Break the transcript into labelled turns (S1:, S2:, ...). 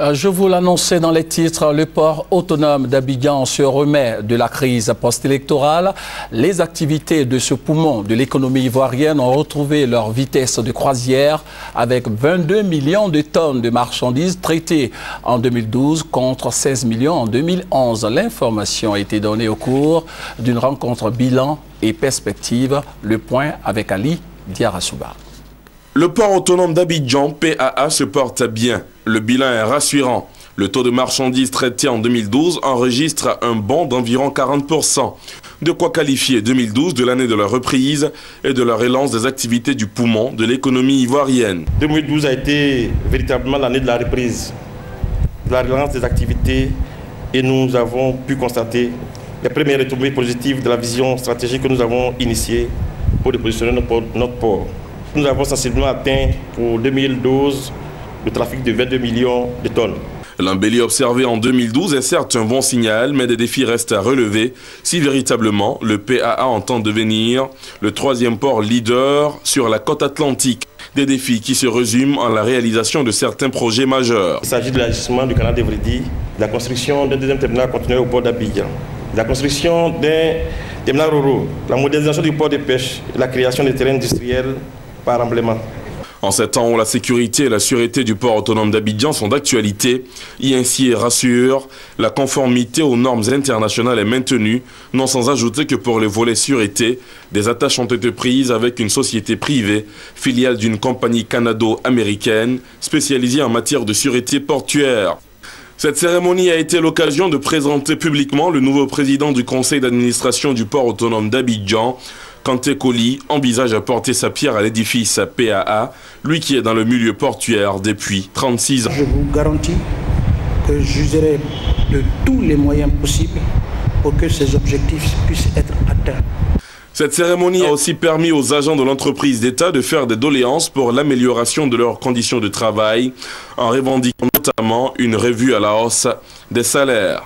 S1: Je vous l'annonçais dans les titres, le port autonome d'Abidjan se remet de la crise post-électorale. Les activités de ce poumon de l'économie ivoirienne ont retrouvé leur vitesse de croisière avec 22 millions de tonnes de marchandises traitées en 2012 contre 16 millions en 2011. L'information a été donnée au cours d'une rencontre bilan et perspective. Le point avec Ali Diarasouba.
S2: Le port autonome d'Abidjan, PAA, se porte bien. Le bilan est rassurant. Le taux de marchandises traitées en 2012 enregistre un bond d'environ 40%. De quoi qualifier 2012 de l'année de la reprise et de la relance des activités du poumon de l'économie ivoirienne.
S3: 2012 a été véritablement l'année de la reprise, de la relance des activités, et nous avons pu constater les premières retombées positives de la vision stratégique que nous avons initiée pour repositionner notre port. Nous avons sensiblement atteint pour 2012 le trafic de 22 millions de tonnes.
S2: L'embellie observée en 2012 est certes un bon signal, mais des défis restent à relever si véritablement le PAA entend devenir le troisième port leader sur la côte atlantique. Des défis qui se résument en la réalisation de certains projets majeurs.
S3: Il s'agit de l'agissement du canal d'Evridi, de la construction d'un deuxième terminal conteneur au port d'Abidjan, de la construction d'un terminal Roro, la modernisation du port de pêche et la création des terrains industriels par emblément.
S2: En ces temps où la sécurité et la sûreté du port autonome d'Abidjan sont d'actualité, INC rassure, la conformité aux normes internationales est maintenue, non sans ajouter que pour le volet sûreté, des attaches ont été prises avec une société privée, filiale d'une compagnie canado-américaine, spécialisée en matière de sûreté portuaire. Cette cérémonie a été l'occasion de présenter publiquement le nouveau président du conseil d'administration du port autonome d'Abidjan. Kanté Koli envisage à porter sa pierre à l'édifice PAA, lui qui est dans le milieu portuaire depuis 36 ans.
S4: Je vous garantis que j'userai de tous les moyens possibles pour que ces objectifs puissent être atteints.
S2: Cette cérémonie a aussi permis aux agents de l'entreprise d'État de faire des doléances pour l'amélioration de leurs conditions de travail, en revendiquant notamment une revue à la hausse des salaires.